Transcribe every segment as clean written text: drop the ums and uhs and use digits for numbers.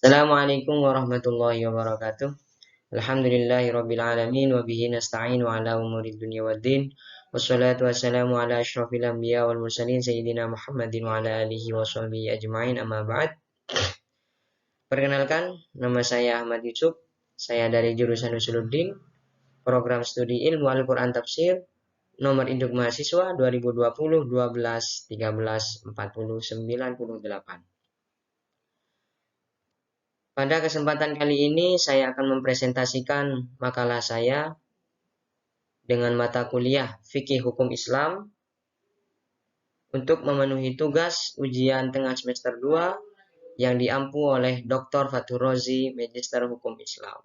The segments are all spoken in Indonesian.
Assalamualaikum warahmatullahi wabarakatuh. Alhamdulillahirabbil alamin wa bihi nasta'in wa ala umuri dunya waddin. Wassalatu wassalamu ala asyrafil anbiya wal mursalin sayyidina Muhammadin wa ala alihi wa sahbihi ajmain amma ba'd. Perkenalkan, nama saya Ahmad Yusuf. Saya dari jurusan Usuluddin, program studi ilmu Al-Qur'an tafsir, nomor induk mahasiswa 2020 12 13 40 98. Pada kesempatan kali ini saya akan mempresentasikan makalah saya dengan mata kuliah Fikih Hukum Islam untuk memenuhi tugas ujian tengah semester 2 yang diampu oleh Dr. Fathur Rozi, Magister Hukum Islam.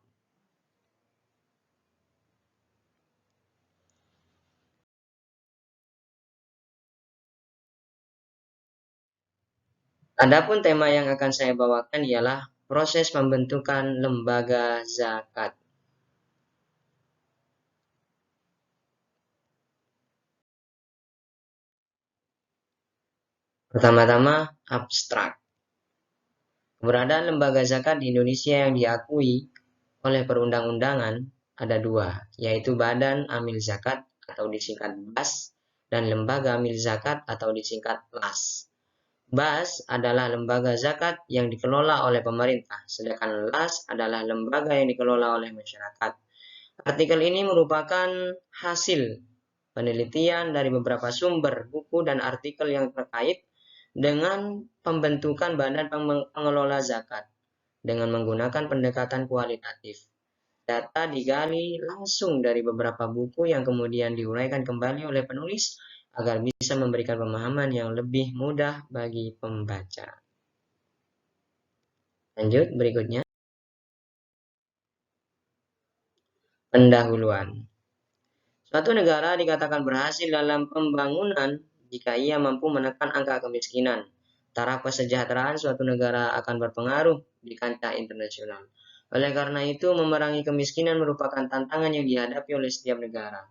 Adapun tema yang akan saya bawakan ialah proses pembentukan lembaga zakat. Pertama-tama, abstrak. Keberadaan lembaga zakat di Indonesia yang diakui oleh perundang-undangan ada dua, yaitu Badan Amil Zakat atau disingkat BAS dan Lembaga Amil Zakat atau disingkat LAS. BAS adalah lembaga zakat yang dikelola oleh pemerintah, sedangkan LAS adalah lembaga yang dikelola oleh masyarakat. Artikel ini merupakan hasil penelitian dari beberapa sumber buku dan artikel yang terkait dengan pembentukan badan pengelola zakat dengan menggunakan pendekatan kualitatif. Data digali langsung dari beberapa buku yang kemudian diuraikan kembali oleh penulis agar bisa memberikan pemahaman yang lebih mudah bagi pembaca. Lanjut berikutnya. Pendahuluan. Suatu negara dikatakan berhasil dalam pembangunan jika ia mampu menekan angka kemiskinan. Taraf kesejahteraan suatu negara akan berpengaruh di kancah internasional. Oleh karena itu, memerangi kemiskinan merupakan tantangan yang dihadapi oleh setiap negara.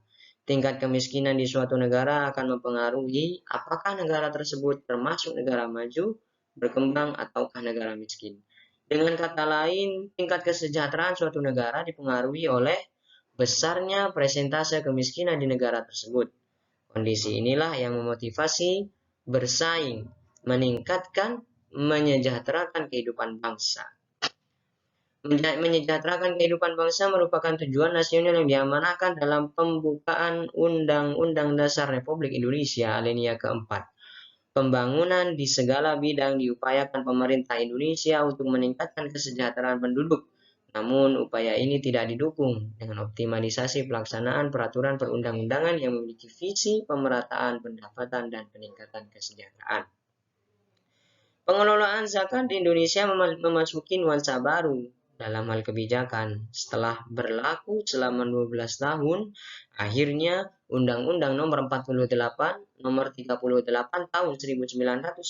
Tingkat kemiskinan di suatu negara akan mempengaruhi apakah negara tersebut termasuk negara maju, berkembang, ataukah negara miskin. Dengan kata lain, tingkat kesejahteraan suatu negara dipengaruhi oleh besarnya persentase kemiskinan di negara tersebut. Kondisi inilah yang memotivasi bersaing, meningkatkan, menyejahterakan kehidupan bangsa. Menyejahterakan kehidupan bangsa merupakan tujuan nasional yang diamanahkan dalam pembukaan Undang-Undang Dasar Republik Indonesia Alinea keempat. Pembangunan di segala bidang diupayakan pemerintah Indonesia untuk meningkatkan kesejahteraan penduduk. Namun, upaya ini tidak didukung dengan optimalisasi pelaksanaan peraturan perundang-undangan yang memiliki visi pemerataan pendapatan dan peningkatan kesejahteraan. Pengelolaan zakat di Indonesia memasuki nuansa baru dalam hal kebijakan. Setelah berlaku selama 12 tahun, akhirnya Undang-Undang Nomor 48, Nomor 38 Tahun 1999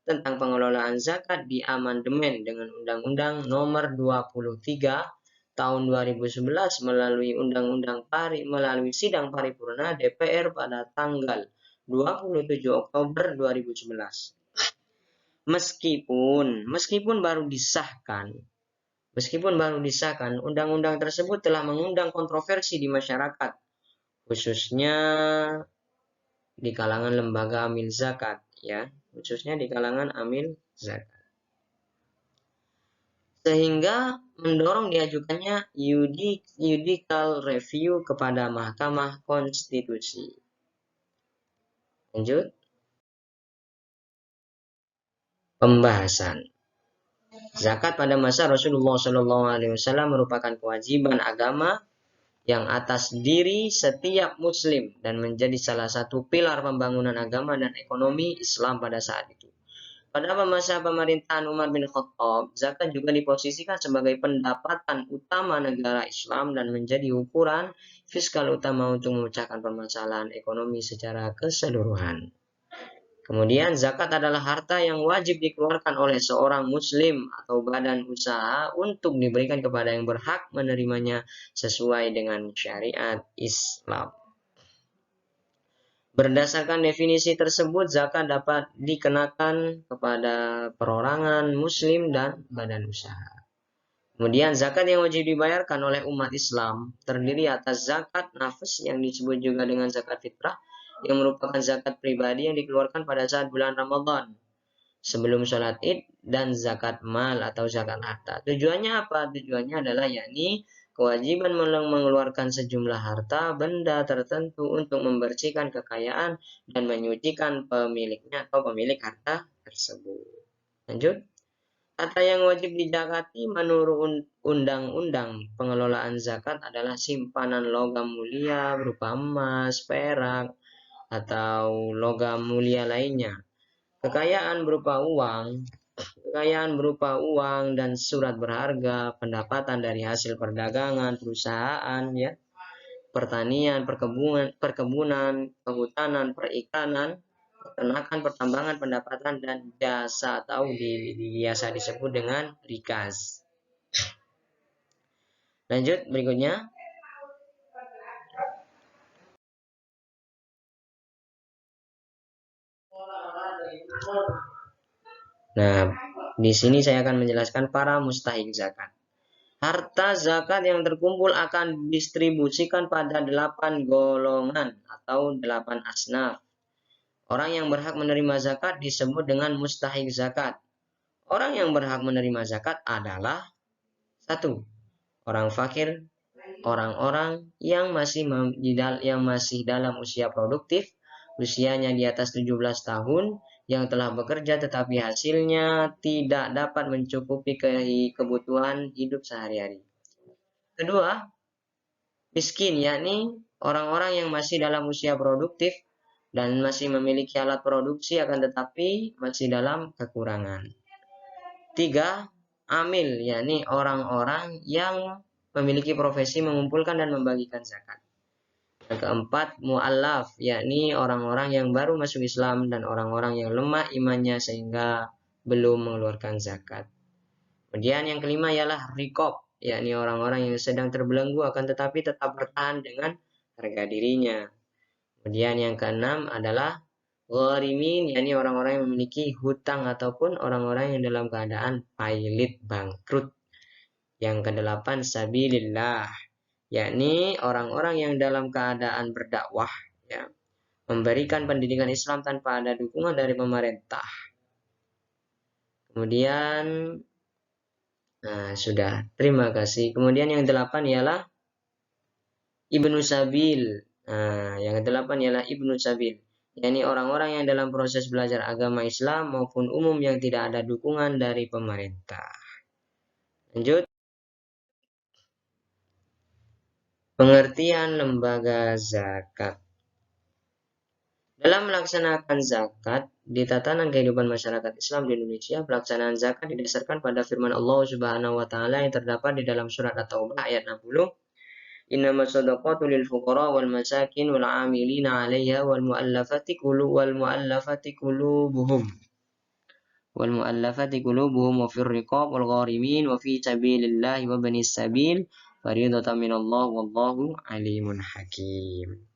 tentang pengelolaan zakat diamandemen dengan Undang-Undang Nomor 23 Tahun 2011 melalui melalui sidang paripurna DPR pada tanggal 27 Oktober 2011. Meskipun baru disahkan, undang-undang tersebut telah mengundang kontroversi di masyarakat, khususnya di kalangan lembaga amil zakat, sehingga mendorong diajukannya judicial review kepada Mahkamah Konstitusi. Lanjut. Pembahasan. Zakat pada masa Rasulullah SAW merupakan kewajiban agama yang atas diri setiap muslim dan menjadi salah satu pilar pembangunan agama dan ekonomi Islam pada saat itu. Pada masa pemerintahan Umar bin Khattab, zakat juga diposisikan sebagai pendapatan utama negara Islam dan menjadi ukuran fiskal utama untuk memecahkan permasalahan ekonomi secara keseluruhan. Kemudian zakat adalah harta yang wajib dikeluarkan oleh seorang muslim atau badan usaha untuk diberikan kepada yang berhak menerimanya sesuai dengan syariat Islam. Berdasarkan definisi tersebut, zakat dapat dikenakan kepada perorangan muslim dan badan usaha. Kemudian zakat yang wajib dibayarkan oleh umat Islam terdiri atas zakat nafas yang disebut juga dengan zakat fitrah, yang merupakan zakat pribadi yang dikeluarkan pada saat bulan Ramadan sebelum sholat id, dan zakat mal atau zakat harta. Tujuannya apa? Tujuannya adalah yakni kewajiban mengeluarkan sejumlah harta benda tertentu untuk membersihkan kekayaan dan menyucikan pemiliknya atau pemilik harta tersebut. Lanjut. Harta yang wajib dizakati menurut undang-undang pengelolaan zakat adalah simpanan logam mulia berupa emas, perak, atau logam mulia lainnya. Kekayaan berupa uang dan surat berharga, pendapatan dari hasil perdagangan, perusahaan, ya, pertanian, perkebunan, kehutanan, perikanan, peternakan, pertambangan, pendapatan, dan jasa atau biasa disebut dengan rikas. Lanjut berikutnya. Nah, di sini saya akan menjelaskan para mustahik zakat. Harta zakat yang terkumpul akan didistribusikan pada 8 golongan atau 8 asnaf. Orang yang berhak menerima zakat disebut dengan mustahik zakat. Orang yang berhak menerima zakat adalah 1. Orang fakir, orang-orang yang masih dalam usia produktif, usianya di atas 17 tahun, yang telah bekerja tetapi hasilnya tidak dapat mencukupi kebutuhan hidup sehari-hari. Kedua, miskin, yakni orang-orang yang masih dalam usia produktif dan masih memiliki alat produksi akan tetapi masih dalam kekurangan. 3. Amil, yakni orang-orang yang memiliki profesi mengumpulkan dan membagikan zakat. Yang keempat, mu'allaf, yakni orang-orang yang baru masuk Islam dan orang-orang yang lemah imannya sehingga belum mengeluarkan zakat. Kemudian yang kelima ialah riqab, yakni orang-orang yang sedang terbelenggu akan tetapi tetap bertahan dengan harga dirinya. Kemudian yang keenam adalah gharimin, yakni orang-orang yang memiliki hutang ataupun orang-orang yang dalam keadaan pailit, bangkrut. Yang kedelapan sabilillah, yakni orang-orang yang dalam keadaan berdakwah, ya, memberikan pendidikan Islam tanpa ada dukungan dari pemerintah. Kemudian sudah, terima kasih. Kemudian yang 8 ialah Ibnu Sabil. Yang ke-8 ialah Ibnu Sabil, yakni orang-orang yang dalam proses belajar agama Islam maupun umum yang tidak ada dukungan dari pemerintah. Lanjut. Pengertian lembaga zakat. Dalam melaksanakan zakat di tatanan kehidupan masyarakat Islam di Indonesia, pelaksanaan zakat didasarkan pada firman Allah Subhanahu wa taala yang terdapat di dalam surat At-Taubah ayat 60. Innamas shadaqatu lil fuqara wal masakin wal 'amilina 'alaiha wal mu'allafati qulubuhum wa fir riqab wal gharimin wa fi sabilillahi wa banis sabil fardatan minallah wallahu alimun hakim.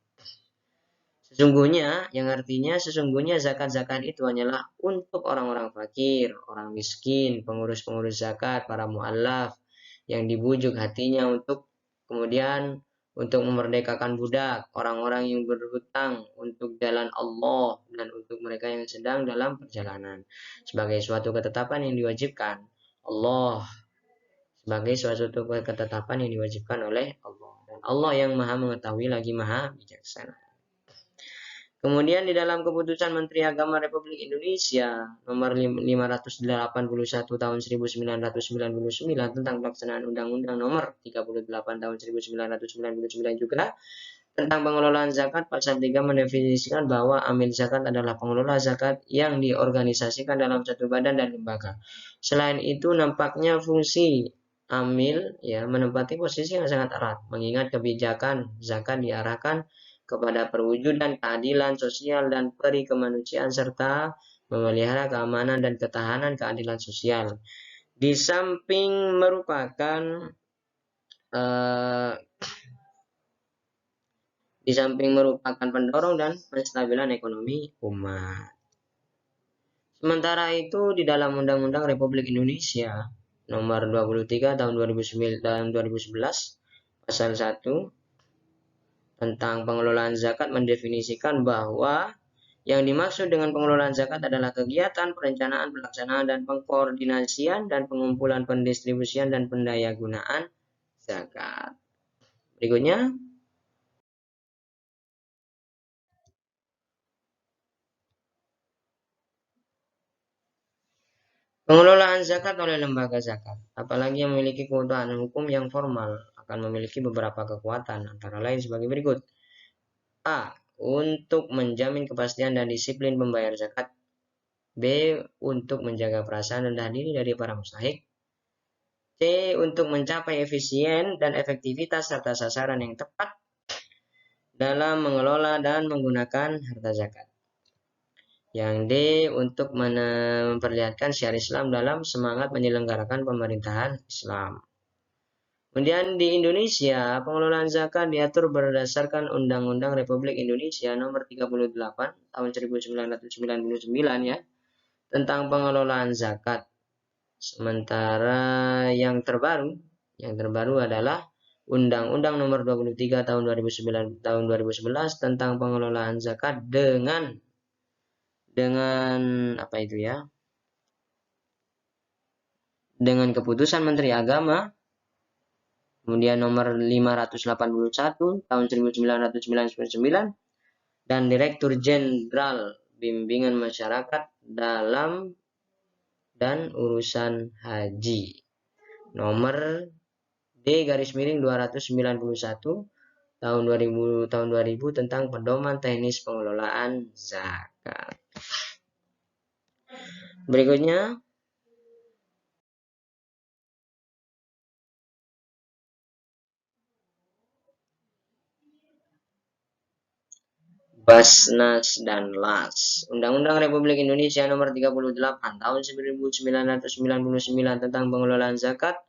Sesungguhnya, yang artinya sesungguhnya zakat-zakat itu hanyalah untuk orang-orang fakir, orang miskin, pengurus-pengurus zakat, para mu'allaf yang dibujuk hatinya untuk kemudian untuk memerdekakan budak, orang-orang yang berhutang untuk jalan Allah, dan untuk mereka yang sedang dalam perjalanan, sebagai suatu ketetapan yang diwajibkan Allah, oleh Allah. Dan Allah yang maha mengetahui lagi maha bijaksana. Kemudian di dalam keputusan Menteri Agama Republik Indonesia nomor 581 tahun 1999 tentang pelaksanaan Undang-Undang nomor 38 tahun 1999 juga tentang pengelolaan zakat, pasal 3 mendefinisikan bahwa amil zakat adalah pengelola zakat yang diorganisasikan dalam satu badan dan lembaga. Selain itu, nampaknya fungsi amil menempati posisi yang sangat erat, mengingat kebijakan zakat diarahkan kepada perwujudan keadilan sosial dan peri kemanusiaan serta memelihara keamanan dan ketahanan keadilan sosial. Di samping merupakan di samping merupakan pendorong dan penstabilan ekonomi umat. Sementara itu di dalam Undang-Undang Republik Indonesia Nomor 23 Tahun 2011 Pasal 1 tentang pengelolaan zakat mendefinisikan bahwa yang dimaksud dengan pengelolaan zakat adalah kegiatan perencanaan, pelaksanaan, dan pengkoordinasian dan pengumpulan, pendistribusian, dan pendayagunaan zakat. Berikutnya, pengelolaan zakat oleh lembaga zakat, apalagi yang memiliki keutamaan hukum yang formal, akan memiliki beberapa kekuatan, antara lain sebagai berikut. A. Untuk menjamin kepastian dan disiplin pembayar zakat. B. Untuk menjaga perasaan rendah diri dari para mustahik. C. Untuk mencapai efisien dan efektivitas serta sasaran yang tepat dalam mengelola dan menggunakan harta zakat. Yang D. Untuk memperlihatkan syiar Islam dalam semangat menyelenggarakan pemerintahan Islam. Kemudian di Indonesia, pengelolaan zakat diatur berdasarkan Undang-Undang Republik Indonesia Nomor 38 Tahun 1999 ya, tentang pengelolaan zakat. Sementara yang terbaru adalah Undang-Undang Nomor 23 Tahun 2011 tentang pengelolaan zakat dengan apa itu ya? Dengan keputusan Menteri Agama kemudian nomor 581 tahun 1999 dan Direktur Jenderal Bimbingan Masyarakat dalam dan Urusan Haji nomor D/291 tahun 2000 tentang pedoman teknis pengelolaan zakat. Berikutnya, Basnas dan LAS. Undang-Undang Republik Indonesia Nomor 38 Tahun 1999 tentang pengelolaan zakat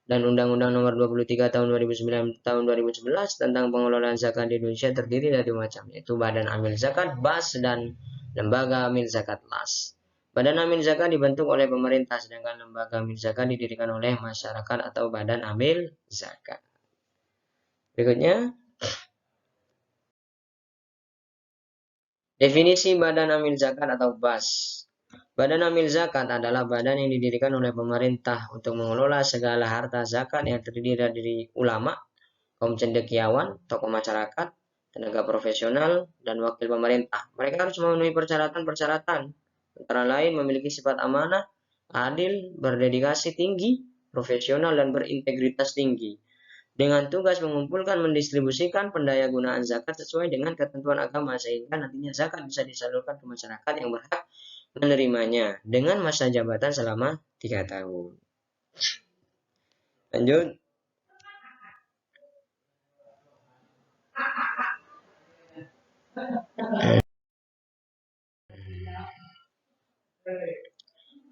dan Undang-Undang Nomor 23 Tahun 2011 tentang pengelolaan zakat di Indonesia terdiri dari macam, yaitu Badan Amil Zakat, BAS, dan Lembaga Amil Zakat LAS. Badan Amil Zakat dibentuk oleh pemerintah, sedangkan Lembaga Amil Zakat didirikan oleh masyarakat atau Badan Amil Zakat. Berikutnya, definisi Badan Amil Zakat atau BAS. Badan Amil Zakat adalah badan yang didirikan oleh pemerintah untuk mengelola segala harta zakat yang terdiri dari ulama, kaum cendekiawan, tokoh masyarakat, tenaga profesional, dan wakil pemerintah. Mereka harus memenuhi persyaratan, antara lain memiliki sifat amanah, adil, berdedikasi tinggi, profesional, dan berintegritas tinggi. Dengan tugas mengumpulkan, mendistribusikan pendayagunaan zakat sesuai dengan ketentuan agama, sehingga nantinya zakat bisa disalurkan ke masyarakat yang berhak menerimanya dengan masa jabatan selama 3 tahun. Lanjut.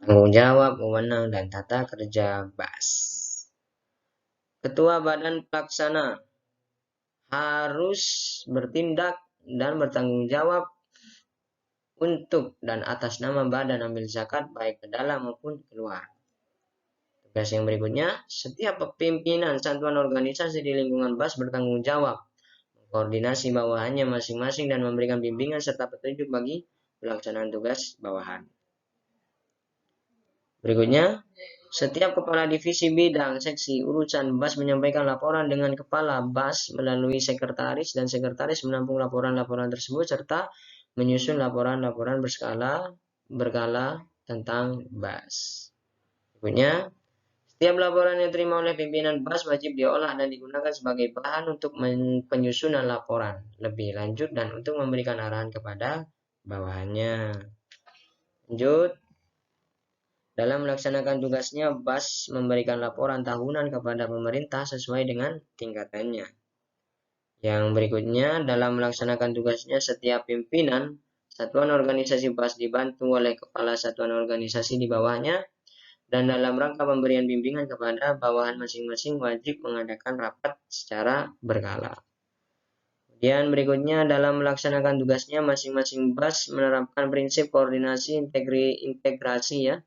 Tanggung jawab, wewenang, dan tata kerja BAS. Ketua Badan Pelaksana harus bertindak dan bertanggung jawab untuk dan atas nama Badan Amil Zakat baik ke dalam maupun keluar. Tugas yang berikutnya, setiap pimpinan satuan organisasi di lingkungan BAS bertanggung jawab mengkoordinasi bawahannya masing-masing dan memberikan bimbingan serta petunjuk bagi pelaksanaan tugas bawahan. Berikutnya, setiap kepala divisi bidang seksi urusan BAS menyampaikan laporan dengan kepala BAS melalui sekretaris, dan sekretaris menampung laporan-laporan tersebut serta menyusun laporan-laporan berkala tentang BAS. Berikutnya, setiap laporan yang diterima oleh pimpinan BAS wajib diolah dan digunakan sebagai bahan untuk penyusunan laporan lebih lanjut dan untuk memberikan arahan kepada bawahannya. Lanjut. Dalam melaksanakan tugasnya, BAS memberikan laporan tahunan kepada pemerintah sesuai dengan tingkatannya. Yang berikutnya, dalam melaksanakan tugasnya, setiap pimpinan satuan organisasi BAS dibantu oleh kepala satuan organisasi di bawahnya, dan dalam rangka pemberian bimbingan kepada bawahan masing-masing wajib mengadakan rapat secara berkala. Kemudian berikutnya dalam melaksanakan tugasnya masing-masing BAS menerapkan prinsip koordinasi, integrasi ya,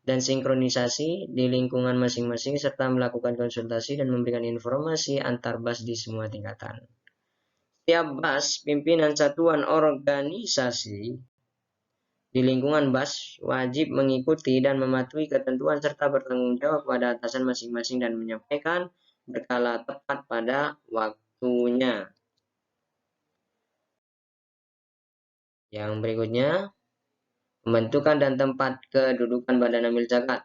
dan sinkronisasi di lingkungan masing-masing serta melakukan konsultasi dan memberikan informasi antar BAS di semua tingkatan. Setiap BAS, pimpinan satuan organisasi di lingkungan BAS wajib mengikuti dan mematuhi ketentuan serta bertanggung jawab pada atasan masing-masing dan menyampaikan berkala tepat pada waktunya. Yang berikutnya, pembentukan dan tempat kedudukan Badan Amil Zakat.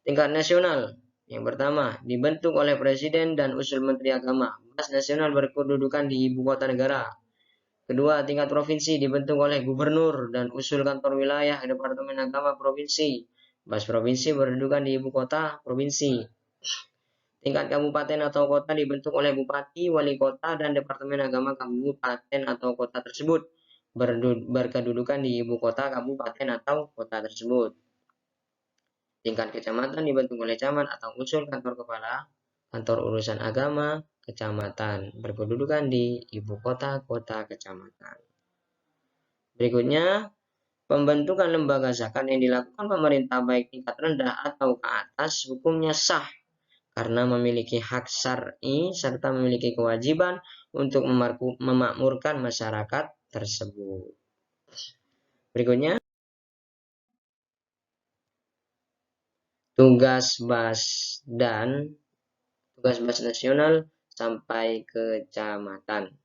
Tingkat nasional. Yang pertama, dibentuk oleh Presiden dan usul Menteri Agama. BAS nasional berkedudukan di ibu kota negara. Kedua, tingkat provinsi dibentuk oleh gubernur dan usul kantor wilayah Departemen Agama Provinsi. BAS provinsi berkedudukan di ibu kota provinsi. Tingkat kabupaten atau kota dibentuk oleh bupati, wali kota, dan Departemen Agama kabupaten atau kota tersebut. Berkedudukan di ibu kota kabupaten atau kota tersebut. Tingkat kecamatan dibentuk oleh camat atau usul kantor kepala kantor urusan agama kecamatan, berkedudukan di ibu kota kecamatan. Berikutnya, pembentukan lembaga zakat yang dilakukan pemerintah baik tingkat rendah atau ke atas hukumnya sah karena memiliki hak syar'i serta memiliki kewajiban untuk memakmurkan masyarakat tersebut. Berikutnya, tugas BAS nasional sampai kecamatan.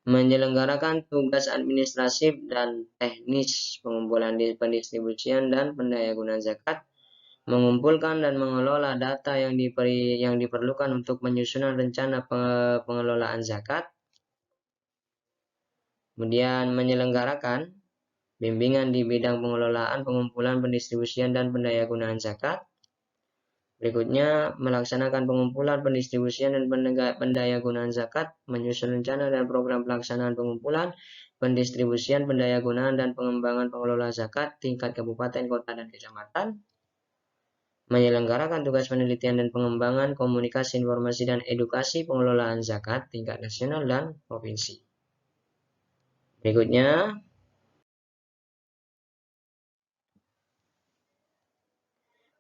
Menyelenggarakan tugas administratif dan teknis pengumpulan pendistribusian dan pendayagunaan zakat, mengumpulkan dan mengelola data yang diperlukan untuk menyusun rencana pengelolaan zakat, kemudian menyelenggarakan bimbingan di bidang pengelolaan, pengumpulan, pendistribusian, dan pendayagunaan zakat. Berikutnya, melaksanakan pengumpulan, pendistribusian, dan pendayagunaan zakat, menyusun rencana dan program pelaksanaan pengumpulan, pendistribusian, pendayagunaan, dan pengembangan pengelola zakat tingkat kabupaten, kota, dan kecamatan. Menyelenggarakan tugas penelitian dan pengembangan, komunikasi, informasi, dan edukasi pengelolaan zakat tingkat nasional dan provinsi. Berikutnya,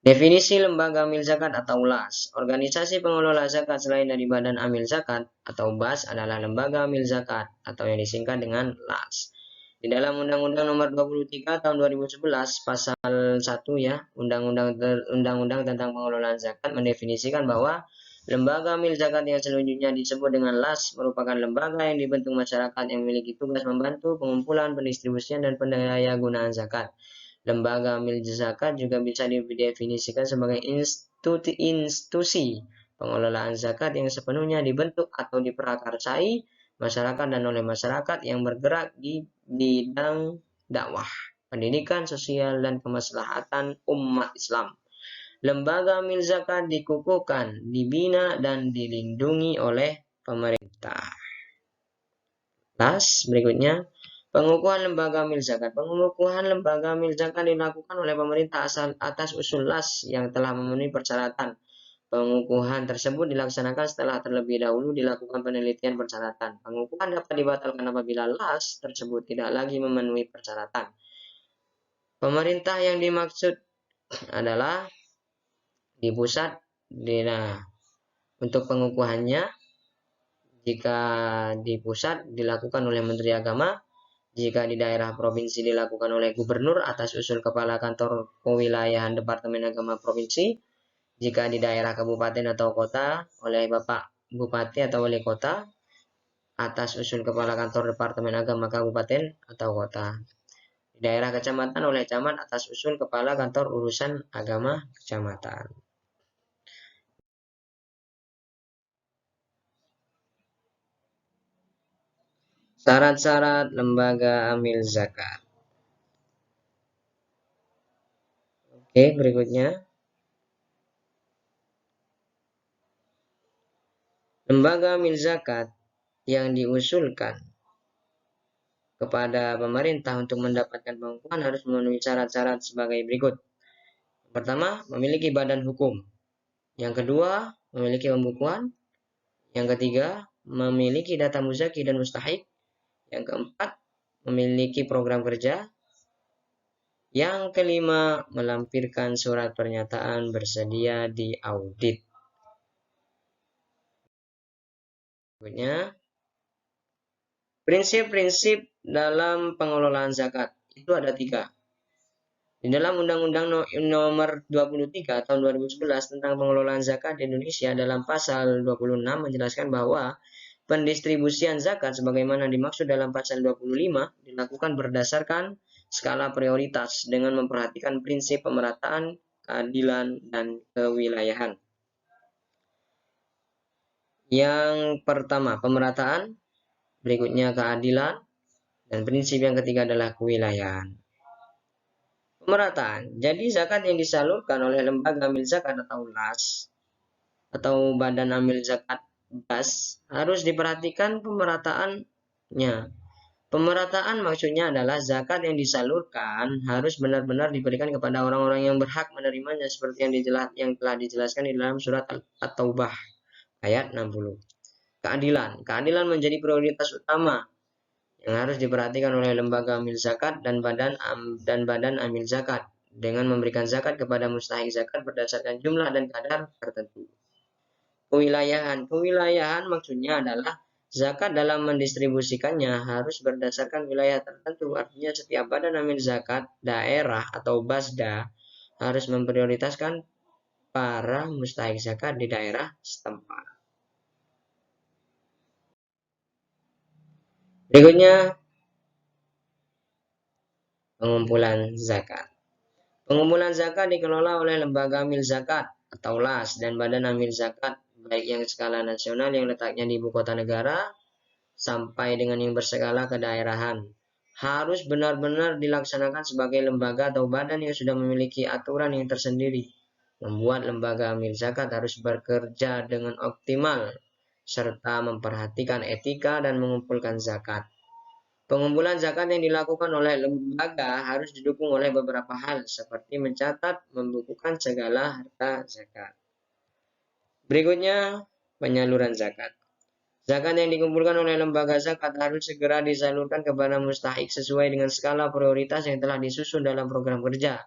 definisi lembaga amil zakat atau LAS. Organisasi pengelola zakat selain dari Badan Amil Zakat atau BAS adalah lembaga amil zakat atau yang disingkat dengan LAS. Di dalam Undang-Undang Nomor 23 Tahun 2011 Pasal 1 ya, Undang-Undang tentang Pengelolaan Zakat mendefinisikan bahwa lembaga amil zakat yang selanjutnya disebut dengan LAS merupakan lembaga yang dibentuk masyarakat yang memiliki tugas membantu pengumpulan, pendistribusian, dan pendayagunaan zakat. Lembaga amil zakat juga bisa didefinisikan sebagai institusi pengelolaan zakat yang sepenuhnya dibentuk atau diprakarsai masyarakat dan oleh masyarakat yang bergerak di bidang dakwah, pendidikan, sosial, dan kemaslahatan umat Islam. Lembaga amil zakat dikukuhkan, dibina, dan dilindungi oleh pemerintah. Berikutnya, pengukuhan lembaga amil zakat. Pengukuhan lembaga amil zakat dilakukan oleh pemerintah atas usul LAS yang telah memenuhi persyaratan. Pengukuhan tersebut dilaksanakan setelah terlebih dahulu dilakukan penelitian persyaratan. Pengukuhan dapat dibatalkan apabila LAS tersebut tidak lagi memenuhi persyaratan. Pemerintah yang dimaksud adalah di pusat. Untuk pengukuhannya, jika di pusat dilakukan oleh Menteri Agama, jika di daerah provinsi dilakukan oleh gubernur atas usul kepala kantor kewilayahan Departemen Agama Provinsi, jika di daerah kabupaten atau kota oleh Bapak Bupati atau Wali Kota atas usul kepala kantor Departemen Agama Kabupaten atau Kota. Di daerah kecamatan oleh camat atas usul kepala kantor urusan agama kecamatan. Syarat-syarat lembaga amil zakat. Oke, berikutnya. Lembaga amil zakat yang diusulkan kepada pemerintah untuk mendapatkan pengukuhan harus memenuhi syarat-syarat sebagai berikut. Pertama, memiliki badan hukum. Yang kedua, memiliki pembukuan. Yang ketiga, memiliki data muzaki dan mustahik. Yang keempat, memiliki program kerja. Yang kelima, melampirkan surat pernyataan bersedia diaudit. Berikutnya, prinsip-prinsip dalam pengelolaan zakat itu ada 3. Di dalam Undang-Undang Nomor 23 Tahun 2011 tentang pengelolaan zakat di Indonesia, dalam pasal 26 menjelaskan bahwa pendistribusian zakat sebagaimana dimaksud dalam pasal 25 dilakukan berdasarkan skala prioritas dengan memperhatikan prinsip pemerataan, keadilan, dan kewilayahan. Yang pertama, pemerataan, berikutnya keadilan, dan prinsip yang ketiga adalah kewilayahan. Pemerataan. Jadi zakat yang disalurkan oleh lembaga amil zakat atau LAS atau Badan Amil Zakat BAS harus diperhatikan pemerataannya. Pemerataan maksudnya adalah zakat yang disalurkan harus benar-benar diberikan kepada orang-orang yang berhak menerimanya seperti yang telah dijelaskan di dalam surat At-Taubah ayat 60. Keadilan. Keadilan menjadi prioritas utama yang harus diperhatikan oleh lembaga amil zakat dan badan amil zakat dengan memberikan zakat kepada mustahik zakat berdasarkan jumlah dan kadar tertentu. Kewilayahan. Kewilayahan maksudnya adalah zakat dalam mendistribusikannya harus berdasarkan wilayah tertentu. Artinya setiap badan amil zakat, daerah atau basda harus memprioritaskan para mustahik zakat di daerah setempat. Berikutnya, pengumpulan zakat. Pengumpulan zakat dikelola oleh lembaga amil zakat atau LAS dan badan amil zakat baik yang skala nasional yang letaknya di ibu kota negara sampai dengan yang berskala kedaerahan. Harus benar-benar dilaksanakan sebagai lembaga atau badan yang sudah memiliki aturan yang tersendiri. Membuat lembaga amil zakat harus bekerja dengan optimal serta memperhatikan etika dan mengumpulkan zakat. Pengumpulan zakat yang dilakukan oleh lembaga harus didukung oleh beberapa hal seperti mencatat, membukukan segala harta zakat. Berikutnya, penyaluran zakat. Zakat yang dikumpulkan oleh lembaga zakat harus segera disalurkan kepada mustahik sesuai dengan skala prioritas yang telah disusun dalam program kerja.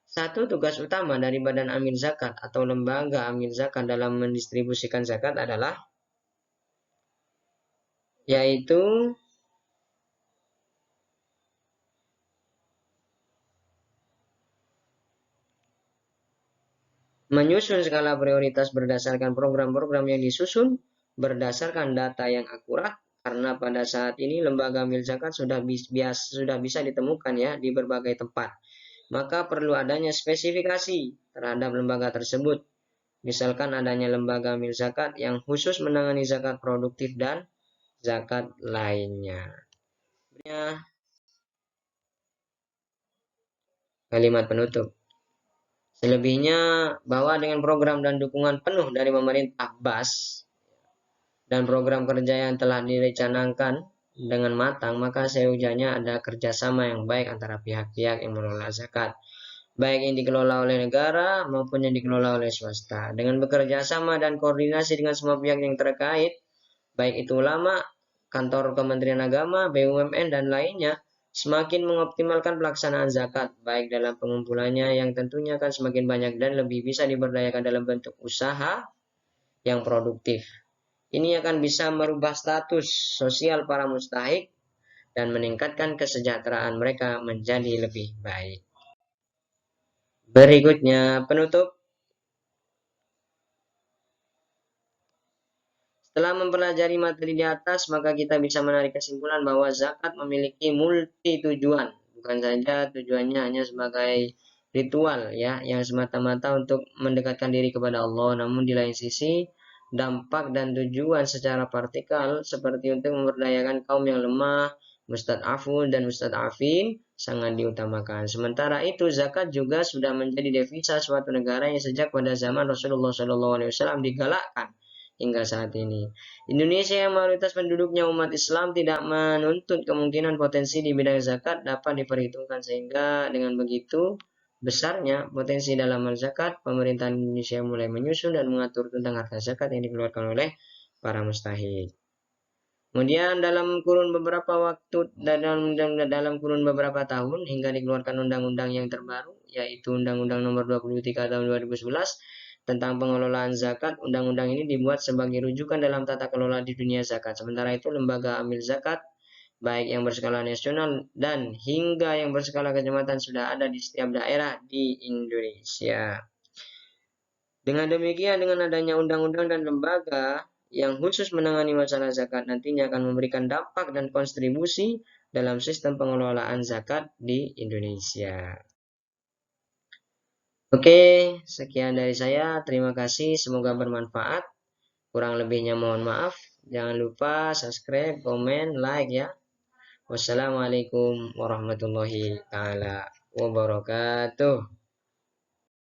Satu tugas utama dari badan amil zakat atau lembaga amil zakat dalam mendistribusikan zakat adalah yaitu menyusun skala prioritas berdasarkan program-program yang disusun berdasarkan data yang akurat, karena pada saat ini lembaga amil zakat sudah bisa ditemukan ya di berbagai tempat. Maka perlu adanya spesifikasi terhadap lembaga tersebut. Misalkan adanya lembaga amil zakat yang khusus menangani zakat produktif dan zakat lainnya. Kalimat penutup. Selebihnya, bahwa dengan program dan dukungan penuh dari pemerintah BAS dan program kerja yang telah direncanakan dengan matang, maka seyogyanya ada kerjasama yang baik antara pihak-pihak yang mengelola zakat, baik yang dikelola oleh negara maupun yang dikelola oleh swasta. Dengan bekerja sama dan koordinasi dengan semua pihak yang terkait, baik itu ulama, kantor Kementerian Agama, BUMN, dan lainnya, semakin mengoptimalkan pelaksanaan zakat, baik dalam pengumpulannya yang tentunya akan semakin banyak dan lebih bisa diberdayakan dalam bentuk usaha yang produktif. Ini akan bisa merubah status sosial para mustahik dan meningkatkan kesejahteraan mereka menjadi lebih baik. Berikutnya, penutup. Setelah mempelajari materi di atas, maka kita bisa menarik kesimpulan bahwa zakat memiliki multi tujuan. Bukan saja tujuannya hanya sebagai ritual ya, yang semata-mata untuk mendekatkan diri kepada Allah, namun di lain sisi dampak dan tujuan secara partikal seperti untuk memberdayakan kaum yang lemah, mustad'afun dan mustad'afin sangat diutamakan. Sementara itu zakat juga sudah menjadi devisa suatu negara yang sejak pada zaman Rasulullah SAW digalakkan hingga saat ini. Indonesia yang mayoritas penduduknya umat Islam tidak menuntut kemungkinan potensi di bidang zakat dapat diperhitungkan, sehingga dengan begitu besarnya potensi dalam zakat, pemerintahan Indonesia mulai menyusun dan mengatur tentang harta zakat yang dikeluarkan oleh para mustahik. Kemudian dalam kurun beberapa tahun hingga dikeluarkan undang-undang yang terbaru, yaitu Undang-Undang Nomor 23 Tahun 2011 tentang pengelolaan zakat. Undang-undang ini dibuat sebagai rujukan dalam tata kelola di dunia zakat. Sementara itu lembaga amil zakat baik yang berskala nasional dan hingga yang berskala kecamatan sudah ada di setiap daerah di Indonesia. Dengan demikian, dengan adanya undang-undang dan lembaga yang khusus menangani masalah zakat nantinya akan memberikan dampak dan kontribusi dalam sistem pengelolaan zakat di Indonesia. Oke, sekian dari saya. Terima kasih, semoga bermanfaat. Kurang lebihnya mohon maaf. Jangan lupa subscribe, komen, like ya. Wassalamualaikum warahmatullahi taala wabarakatuh.